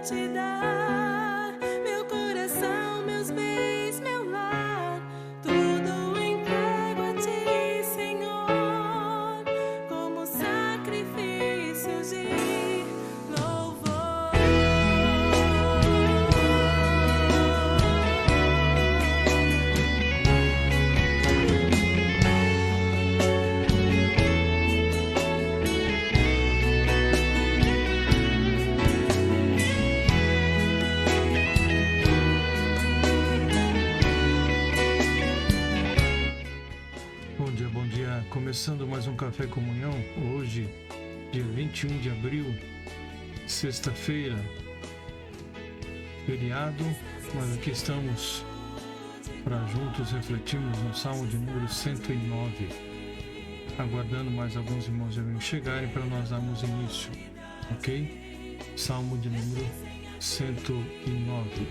te dar meu coração, meus bens, meu lar, tudo entrego a ti, Senhor, como sacrifício de louvor. Bom dia. Começando mais um Café Comunhão, hoje, dia 21 de abril, sexta-feira, feriado, mas aqui estamos para juntos refletirmos no Salmo de número 109, aguardando mais alguns irmãos chegarem para nós darmos início, ok? Salmo de número 109.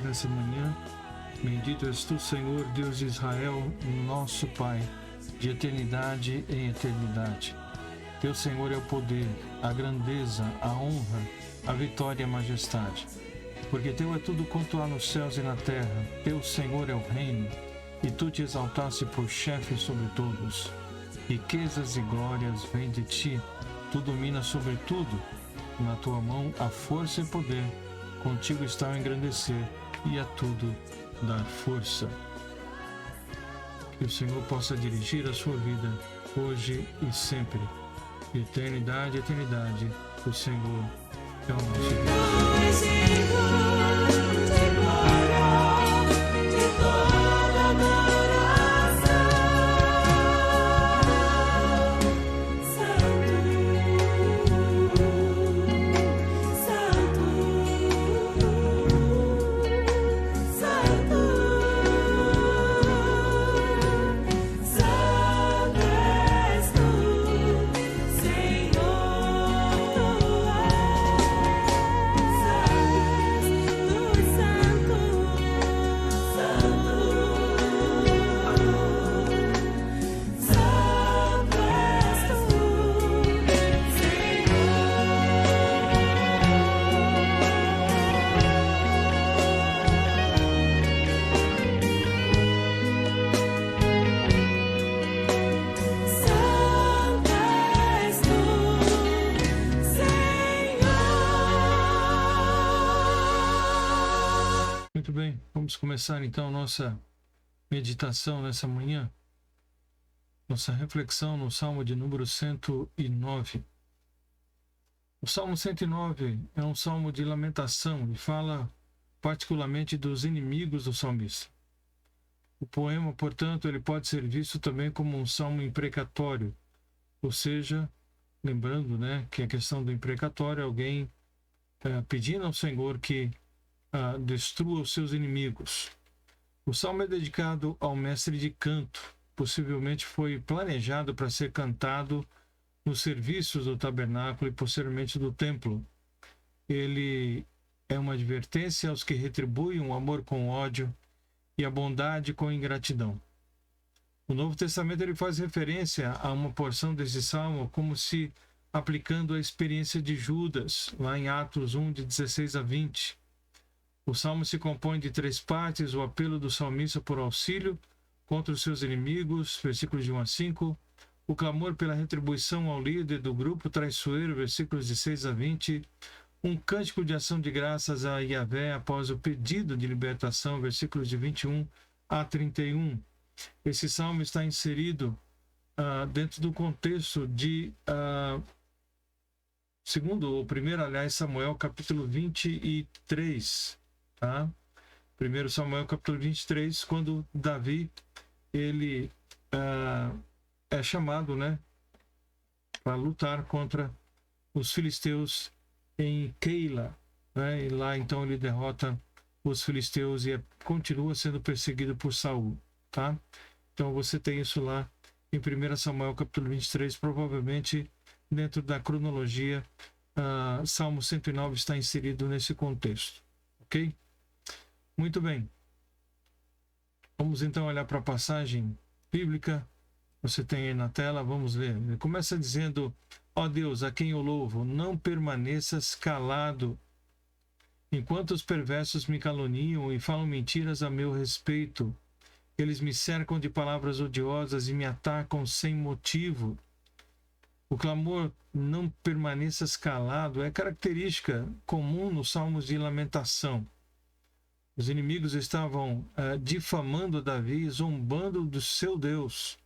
Nessa manhã, bendito és tu, Senhor, Deus de Israel, nosso Pai, de eternidade em eternidade. Teu, Senhor, é o poder, a grandeza, a honra, a vitória e a majestade. Porque teu é tudo quanto há nos céus e na terra. Teu, Senhor, é o reino, e tu te exaltaste por chefe sobre todos. Riquezas e glórias vêm de ti, tu dominas sobre tudo. Na tua mão há força e poder, contigo está o engrandecer e a tudo dar força. Que o Senhor possa dirigir a sua vida hoje e sempre. De eternidade a eternidade, o Senhor é o nosso Deus. Muito bem, vamos começar então nossa meditação nessa manhã, nossa reflexão no Salmo de número 109. O Salmo 109 é um salmo de lamentação e fala particularmente dos inimigos do salmista. O poema, portanto, ele pode ser visto também como um salmo imprecatório, ou seja, lembrando, que a questão do imprecatório é alguém pedindo ao Senhor que destrua os seus inimigos. O salmo é dedicado ao mestre de canto. Possivelmente foi planejado para ser cantado nos serviços do tabernáculo e posteriormente do templo. Ele é uma advertência aos que retribuem o amor com ódio e a bondade com ingratidão. O Novo Testamento ele faz referência a uma porção desse salmo como se aplicando a experiência de Judas, lá em Atos 1, de 16 a 20. O salmo se compõe de 3 partes: o apelo do salmista por auxílio contra os seus inimigos, versículos de 1 a 5, o clamor pela retribuição ao líder do grupo traiçoeiro, versículos de 6 a 20, um cântico de ação de graças a Yahvé após o pedido de libertação, versículos de 21 a 31. Esse salmo está inserido dentro do contexto de, segundo o primeiro, aliás, Samuel, capítulo 23, tá? 1 Samuel, capítulo 23, quando Davi, ele é chamado, né, para lutar contra os filisteus em Keila, né? E lá então ele derrota os filisteus e continua sendo perseguido por Saul, tá? Então você tem isso lá em 1 Samuel capítulo 23, provavelmente dentro da cronologia, Salmo 109 está inserido nesse contexto, ok? Muito bem. Vamos então olhar para a passagem bíblica. Você tem aí na tela, vamos ler. Ele começa dizendo: ó Deus, a quem eu louvo, não permaneças calado, enquanto os perversos me caluniam e falam mentiras a meu respeito. Eles me cercam de palavras odiosas e me atacam sem motivo. O clamor não permaneças calado é característica comum nos salmos de lamentação. Os inimigos estavam difamando Davi, zombando do seu Deus.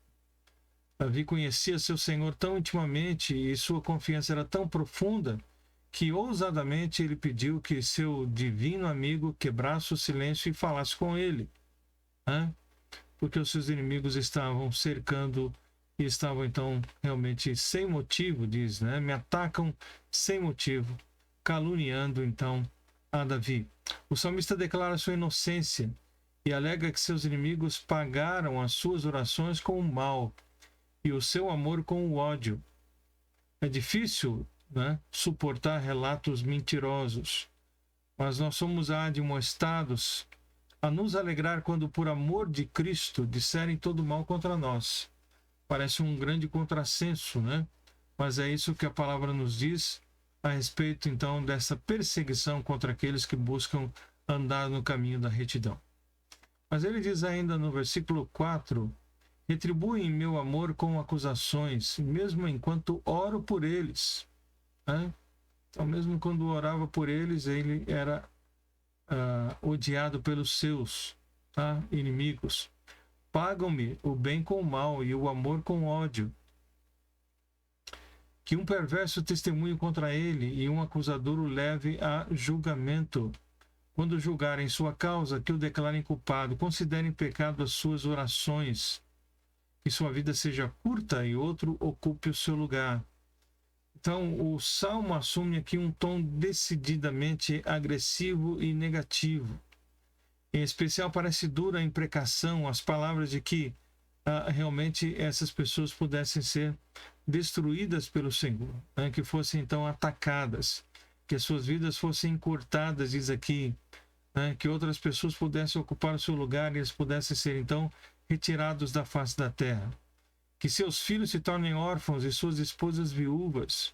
Davi conhecia seu Senhor tão intimamente e sua confiança era tão profunda que ousadamente ele pediu que seu divino amigo quebrasse o silêncio e falasse com ele, né? Porque os seus inimigos estavam cercando e estavam então realmente sem motivo, diz, né? Me atacam sem motivo, caluniando então a Davi. O salmista declara sua inocência e alega que seus inimigos pagaram as suas orações com o mal e o seu amor com o ódio. É difícil, né, suportar relatos mentirosos, mas nós somos admoestados a nos alegrar quando, por amor de Cristo, disserem todo mal contra nós. Parece um grande contrassenso, né? Mas é isso que a palavra nos diz a respeito, então, dessa perseguição contra aqueles que buscam andar no caminho da retidão. Mas ele diz ainda no versículo 4, retribuem meu amor com acusações, mesmo enquanto oro por eles. Né? Então, mesmo quando orava por eles, ele era odiado pelos seus inimigos. Pagam-me o bem com o mal e o amor com o ódio. Que um perverso testemunho contra ele e um acusador o leve a julgamento. Quando julgarem sua causa, que o declarem culpado, considerem pecado as suas orações. Que sua vida seja curta e outro ocupe o seu lugar. Então, o Salmo assume aqui um tom decididamente agressivo e negativo. Em especial, parece dura a imprecação, as palavras de que realmente essas pessoas pudessem ser destruídas pelo Senhor, né? Que fossem então atacadas, que as suas vidas fossem encurtadas, diz aqui, né? Que outras pessoas pudessem ocupar o seu lugar e eles pudessem ser então retirados da face da terra. Que seus filhos se tornem órfãos e suas esposas viúvas.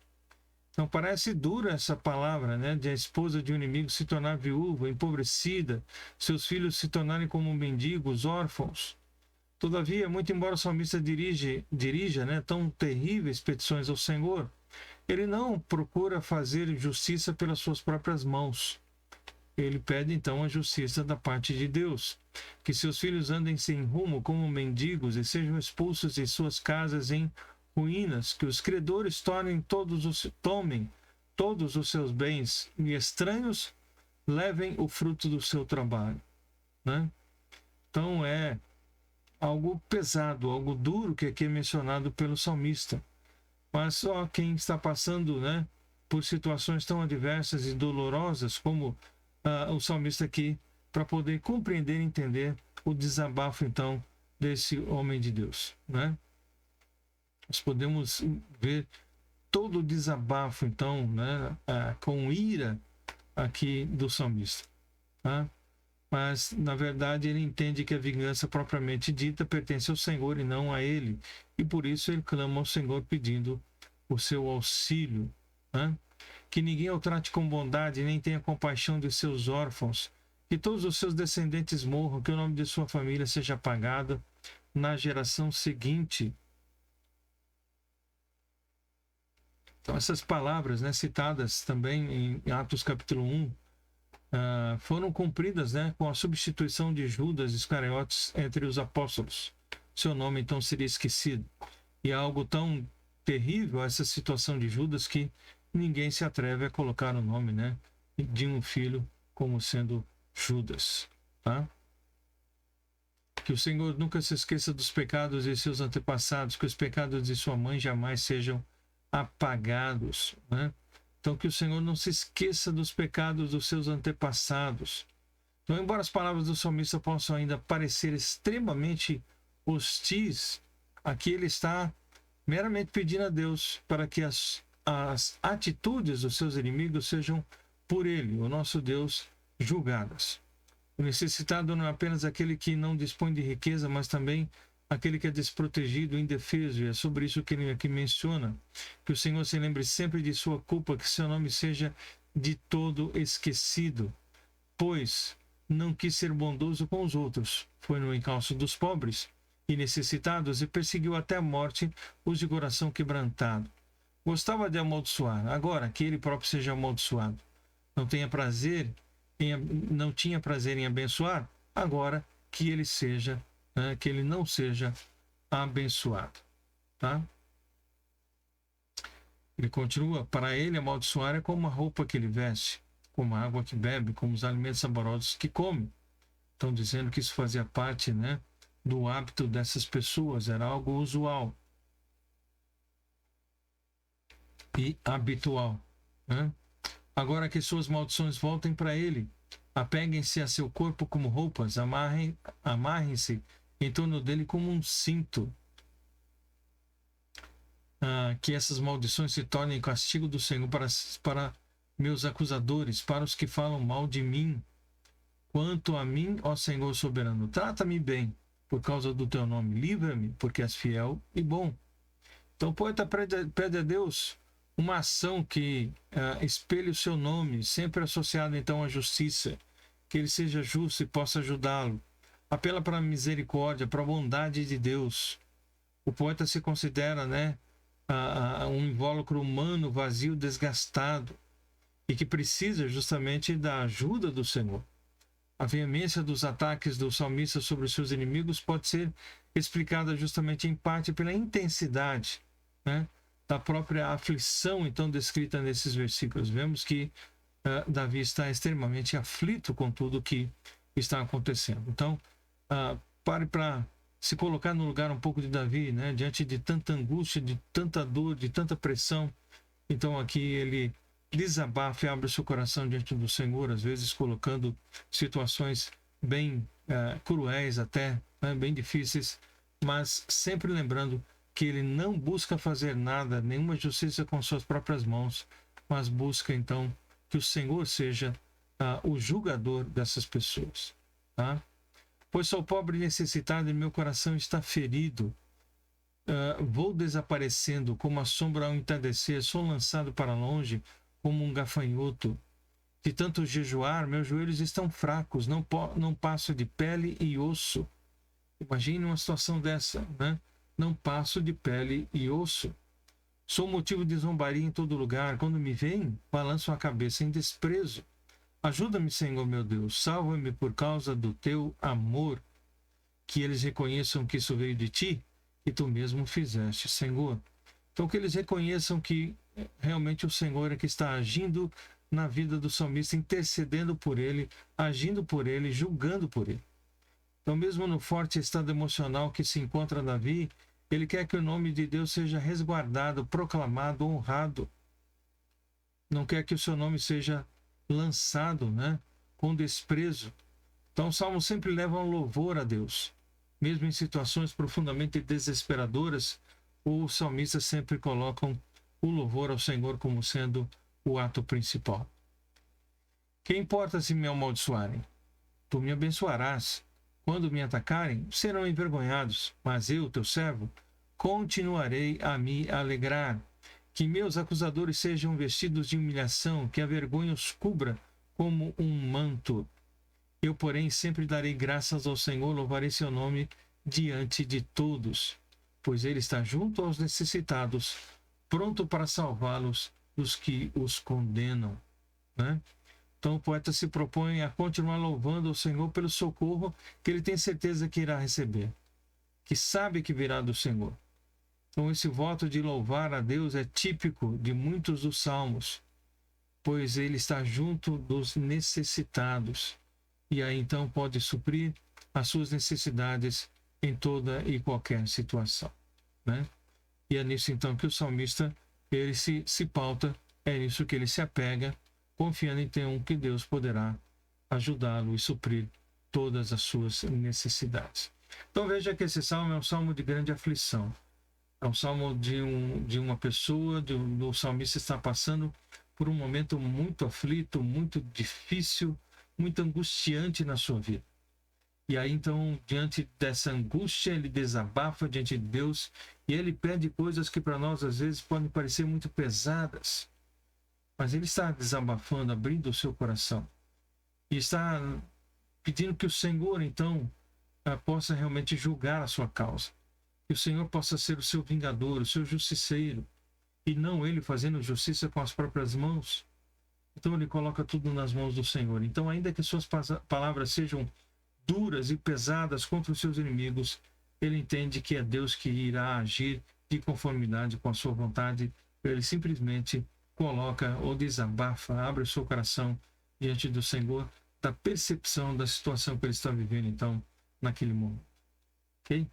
Então parece dura essa palavra, né? De a esposa de um inimigo se tornar viúva, empobrecida, seus filhos se tornarem como mendigos, órfãos. Todavia, muito embora o salmista dirija, né, tão terríveis petições ao Senhor, ele não procura fazer justiça pelas suas próprias mãos. Ele pede então a justiça da parte de Deus, que seus filhos andem sem rumo como mendigos e sejam expulsos de suas casas em ruínas, que os credores tomem todos os seus bens e estranhos levem o fruto do seu trabalho, né? Então é algo pesado, algo duro que aqui é mencionado pelo salmista. Mas só quem está passando, né, por situações tão adversas e dolorosas como o salmista aqui, para poder compreender e entender o desabafo, então, desse homem de Deus, né? Nós podemos ver todo o desabafo, então, né, com ira aqui do salmista, tá? Mas, na verdade, ele entende que a vingança propriamente dita pertence ao Senhor e não a ele. E por isso ele clama ao Senhor pedindo o seu auxílio, né? Que ninguém o trate com bondade, nem tenha compaixão de seus órfãos. Que todos os seus descendentes morram, que o nome de sua família seja apagado na geração seguinte. Então, essas palavras, né, citadas também em Atos capítulo 1, foram cumpridas, né, com a substituição de Judas Iscariotes entre os apóstolos. Seu nome, então, seria esquecido. E é algo tão terrível essa situação de Judas que ninguém se atreve a colocar o nome, né, de um filho como sendo Judas. Tá? Que o Senhor nunca se esqueça dos pecados de seus antepassados, que os pecados de sua mãe jamais sejam apagados, né? Então, que o Senhor não se esqueça dos pecados dos seus antepassados. Então, embora as palavras do salmista possam ainda parecer extremamente hostis, aqui ele está meramente pedindo a Deus para que as atitudes dos seus inimigos sejam por ele, o nosso Deus, julgadas. O necessitado não é apenas aquele que não dispõe de riqueza, mas também aquele que é desprotegido, indefeso, e é sobre isso que ele aqui menciona. Que o Senhor se lembre sempre de sua culpa, que seu nome seja de todo esquecido, pois não quis ser bondoso com os outros, foi no encalço dos pobres e necessitados e perseguiu até a morte os de coração quebrantado. Gostava de amaldiçoar, agora que ele próprio seja amaldiçoado. Não tinha prazer em abençoar, agora que ele seja, que ele não seja abençoado. Tá? Ele continua, para ele amaldiçoar é como a roupa que ele veste, como a água que bebe, como os alimentos saborosos que come. Estão dizendo que isso fazia parte, né, do hábito dessas pessoas, era algo usual e habitual. Né? Agora que suas maldições voltem para ele, apeguem-se a seu corpo como roupas, amarrem-se em torno dele como um cinto. Que essas maldições se tornem castigo do Senhor para meus acusadores, para os que falam mal de mim. Quanto a mim, ó Senhor soberano, trata-me bem por causa do teu nome, livra-me, porque és fiel e bom. Então o poeta pede a Deus uma ação que espelhe o seu nome, sempre associado então à justiça, que ele seja justo e possa ajudá-lo. Apela para a misericórdia, para a bondade de Deus. O poeta se considera, né, um invólucro humano vazio, desgastado, e que precisa justamente da ajuda do Senhor. A veemência dos ataques do salmista sobre os seus inimigos pode ser explicada justamente em parte pela intensidade, né, da própria aflição, então, descrita nesses versículos. Vemos que Davi está extremamente aflito com tudo o que está acontecendo. Então, pare para se colocar no lugar um pouco de Davi, né, diante de tanta angústia, de tanta dor, de tanta pressão. Então, aqui ele desabafa e abre o seu coração diante do Senhor, às vezes colocando situações bem cruéis até, né, bem difíceis, mas sempre lembrando que ele não busca fazer nada, nenhuma justiça com suas próprias mãos, mas busca então que o Senhor seja o julgador dessas pessoas. Tá? Pois sou pobre e necessitado e meu coração está ferido. Vou desaparecendo como a sombra ao entardecer, sou lançado para longe como um gafanhoto. De tanto jejuar, meus joelhos estão fracos, não passo de pele e osso. Imagine uma situação dessa, né? Não passo de pele e osso. Sou motivo de zombaria em todo lugar. Quando me veem, balanço a cabeça em desprezo. Ajuda-me, Senhor meu Deus, salva-me por causa do teu amor. Que eles reconheçam que isso veio de ti e tu mesmo fizeste, Senhor. Então que eles reconheçam que realmente o Senhor é que está agindo na vida do salmista, intercedendo por ele, agindo por ele, julgando por ele. Então, mesmo no forte estado emocional que se encontra Davi, ele quer que o nome de Deus seja resguardado, proclamado, honrado. Não quer que o seu nome seja lançado, né, com desprezo. Então, o salmo sempre leva um louvor a Deus. Mesmo em situações profundamente desesperadoras, os salmistas sempre colocam o louvor ao Senhor como sendo o ato principal. Que importa se me amaldiçoarem? Tu me abençoarás. Quando me atacarem, serão envergonhados, mas eu, teu servo, continuarei a me alegrar. Que meus acusadores sejam vestidos de humilhação, que a vergonha os cubra como um manto. Eu, porém, sempre darei graças ao Senhor, louvarei seu nome diante de todos, pois ele está junto aos necessitados, pronto para salvá-los dos que os condenam, né? Então o poeta se propõe a continuar louvando o Senhor pelo socorro que ele tem certeza que irá receber, que sabe que virá do Senhor. Então esse voto de louvar a Deus é típico de muitos dos salmos, pois ele está junto dos necessitados e aí então pode suprir as suas necessidades em toda e qualquer situação, né? E é nisso então que o salmista ele se pauta, é nisso que ele se apega, confiando então que Deus poderá ajudá-lo e suprir todas as suas necessidades. Então veja que esse salmo é um salmo de grande aflição. É um salmo de uma pessoa, do salmista está passando por um momento muito aflito, muito difícil, muito angustiante na sua vida. E aí então, diante dessa angústia, ele desabafa diante de Deus e ele pede coisas que para nós às vezes podem parecer muito pesadas. Mas ele está desabafando, abrindo o seu coração. E está pedindo que o Senhor, então, possa realmente julgar a sua causa. Que o Senhor possa ser o seu vingador, o seu justiceiro. E não ele fazendo justiça com as próprias mãos. Então ele coloca tudo nas mãos do Senhor. Então, ainda que suas palavras sejam duras e pesadas contra os seus inimigos, ele entende que é Deus que irá agir de conformidade com a sua vontade. Ele simplesmente coloca ou desabafa, abre o seu coração diante do Senhor, da percepção da situação que ele está vivendo, então, naquele momento. Ok?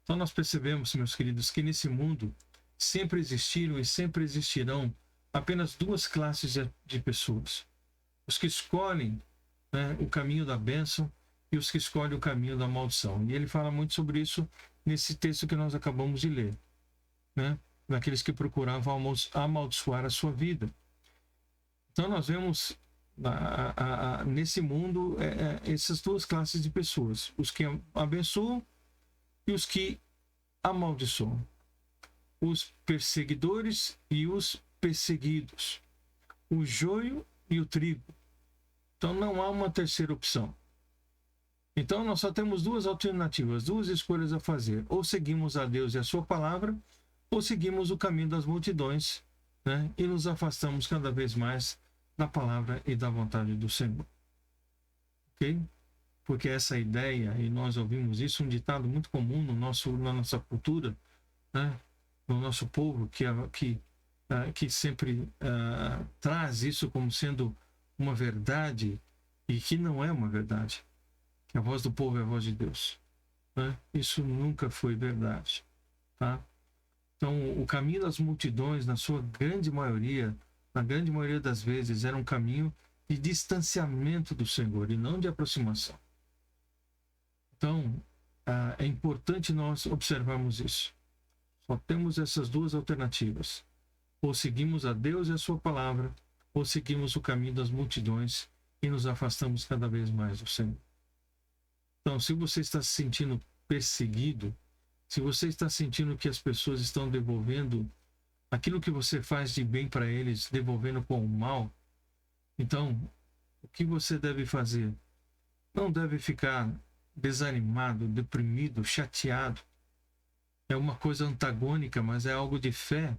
Então nós percebemos, meus queridos, que nesse mundo sempre existiram e sempre existirão apenas duas classes de pessoas. Os que escolhem, né, o caminho da bênção e os que escolhem o caminho da maldição. E ele fala muito sobre isso nesse texto que nós acabamos de ler, né? Daqueles que procuravam amaldiçoar a sua vida. Então nós vemos nesse mundo essas duas classes de pessoas, os que abençoam e os que amaldiçoam, os perseguidores e os perseguidos, o joio e o trigo. Então não há uma terceira opção. Então nós só temos duas alternativas, duas escolhas a fazer: ou seguimos a Deus e a sua palavra, ou seguimos o caminho das multidões, né? E nos afastamos cada vez mais da palavra e da vontade do Senhor. Ok? Porque essa ideia, e nós ouvimos isso, um ditado muito comum na nossa cultura, né? No nosso povo, que sempre traz isso como sendo uma verdade e que não é uma verdade. Que a voz do povo é a voz de Deus, né? Isso nunca foi verdade, tá? Então, o caminho das multidões, na sua grande maioria, na grande maioria das vezes, era um caminho de distanciamento do Senhor e não de aproximação. Então, é importante nós observarmos isso. Só temos essas duas alternativas. Ou seguimos a Deus e a sua palavra, ou seguimos o caminho das multidões e nos afastamos cada vez mais do Senhor. Então, se você está se sentindo perseguido, se você está sentindo que as pessoas estão devolvendo aquilo que você faz de bem para eles, devolvendo com o mal, então, o que você deve fazer? Não deve ficar desanimado, deprimido, chateado. É uma coisa antagônica, mas é algo de fé.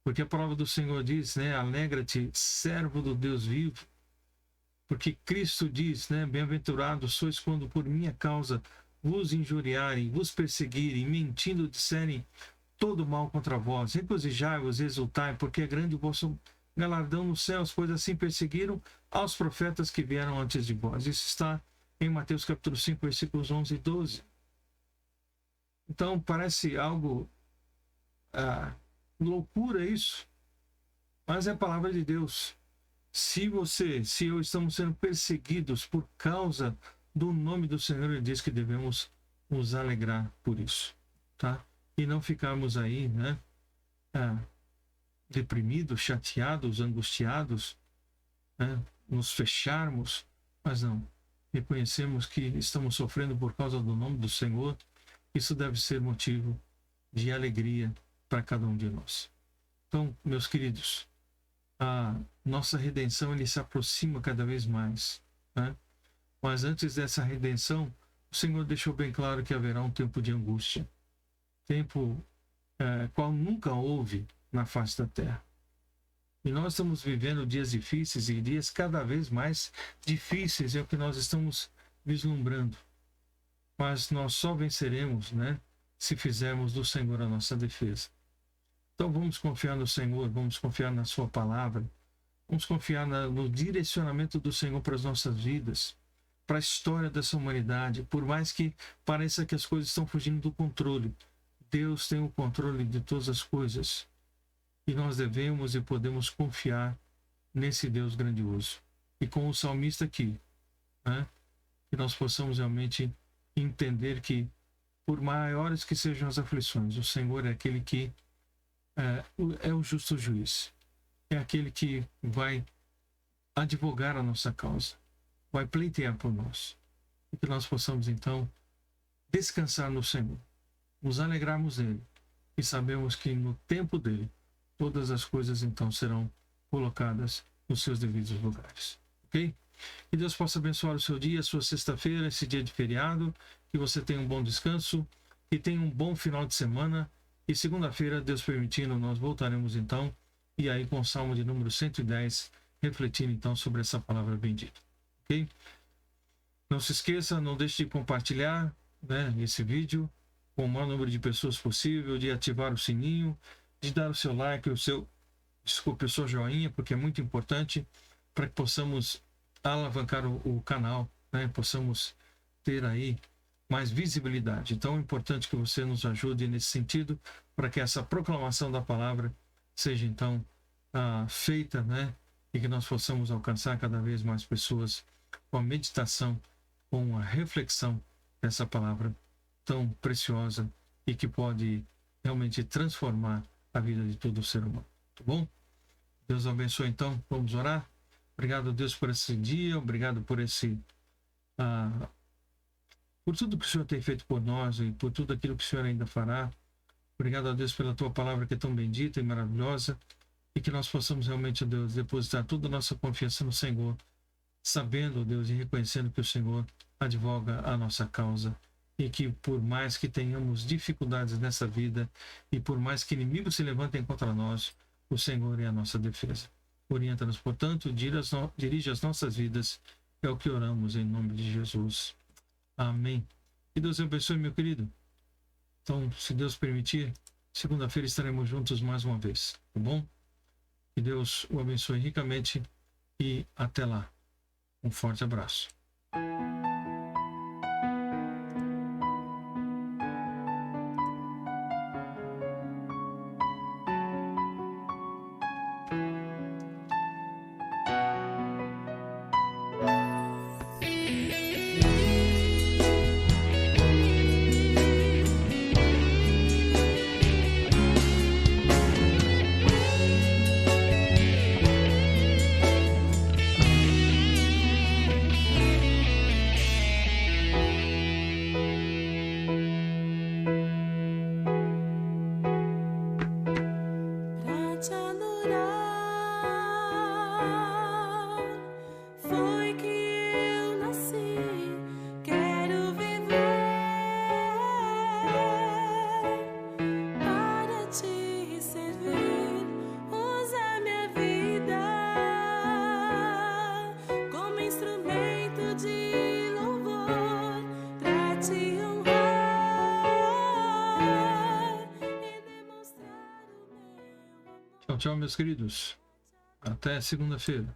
Porque a palavra do Senhor diz, né? Alegra-te, servo do Deus vivo. Porque Cristo diz, né? Bem-aventurados sois quando por minha causa vos injuriarem, vos perseguirem, mentindo disserem todo mal contra vós. Regozijai-vos, exultai, porque é grande o vosso galardão nos céus, pois assim perseguiram aos profetas que vieram antes de vós. Isso está em Mateus capítulo 5, versículos 11 e 12. Então parece algo loucura isso, mas é a palavra de Deus. Se eu estamos sendo perseguidos por causa do nome do Senhor, ele diz que devemos nos alegrar por isso, tá? E não ficarmos aí, né, deprimidos, chateados, angustiados, né, nos fecharmos, mas não, reconhecemos que estamos sofrendo por causa do nome do Senhor. Isso deve ser motivo de alegria para cada um de nós. Então, meus queridos, a nossa redenção ele se aproxima cada vez mais, né? Mas antes dessa redenção, o Senhor deixou bem claro que haverá um tempo de angústia, tempo qual nunca houve na face da terra. E nós estamos vivendo dias difíceis e dias cada vez mais difíceis, é o que nós estamos vislumbrando. Mas nós só venceremos, né, se fizermos do Senhor a nossa defesa. Então vamos confiar no Senhor, vamos confiar na sua palavra, vamos confiar no direcionamento do Senhor para as nossas vidas, para a história dessa humanidade. Por mais que pareça que as coisas estão fugindo do controle, Deus tem o controle de todas as coisas. E nós devemos e podemos confiar nesse Deus grandioso. E com o salmista aqui, né, que nós possamos realmente entender que, por maiores que sejam as aflições, o Senhor é aquele que é o justo juiz. É aquele que vai advogar a nossa causa, vai pleitear por nós. E que nós possamos, então, descansar no Senhor, nos alegrarmos nele e sabemos que no tempo dele, todas as coisas então serão colocadas nos seus devidos lugares. Ok? Que Deus possa abençoar o seu dia, a sua sexta-feira, esse dia de feriado. Que você tenha um bom descanso, que tenha um bom final de semana. E segunda-feira, Deus permitindo, nós voltaremos então. E aí com o Salmo de número 110, refletindo então sobre essa palavra bendita. Ok? Não se esqueça, não deixe de compartilhar, né, esse vídeo com o maior número de pessoas possível, de ativar o sininho, de dar o seu like, o seu joinha, porque é muito importante para que possamos alavancar o canal, né? Possamos ter aí mais visibilidade. Então é importante que você nos ajude nesse sentido, para que essa proclamação da palavra seja então feita, né? E que nós possamos alcançar cada vez mais pessoas com a meditação, com a reflexão dessa palavra tão preciosa e que pode realmente transformar a vida de todo ser humano. Tá bom? Deus abençoe então. Vamos orar. Obrigado, Deus, por esse dia. Obrigado por por tudo que o Senhor tem feito por nós e por tudo aquilo que o Senhor ainda fará. Obrigado a Deus pela tua palavra que é tão bendita e maravilhosa, e que nós possamos realmente, Deus, depositar toda a nossa confiança no Senhor, sabendo, Deus, e reconhecendo que o Senhor advoga a nossa causa. E que por mais que tenhamos dificuldades nessa vida e por mais que inimigos se levantem contra nós, o Senhor é a nossa defesa. Orienta-nos, portanto, dirige as nossas vidas. É o que oramos em nome de Jesus. Amém. Que Deus abençoe, meu querido. Então, se Deus permitir, segunda-feira estaremos juntos mais uma vez, tá bom? Que Deus o abençoe ricamente e até lá. Um forte abraço. Tchau, meus queridos. Até segunda-feira.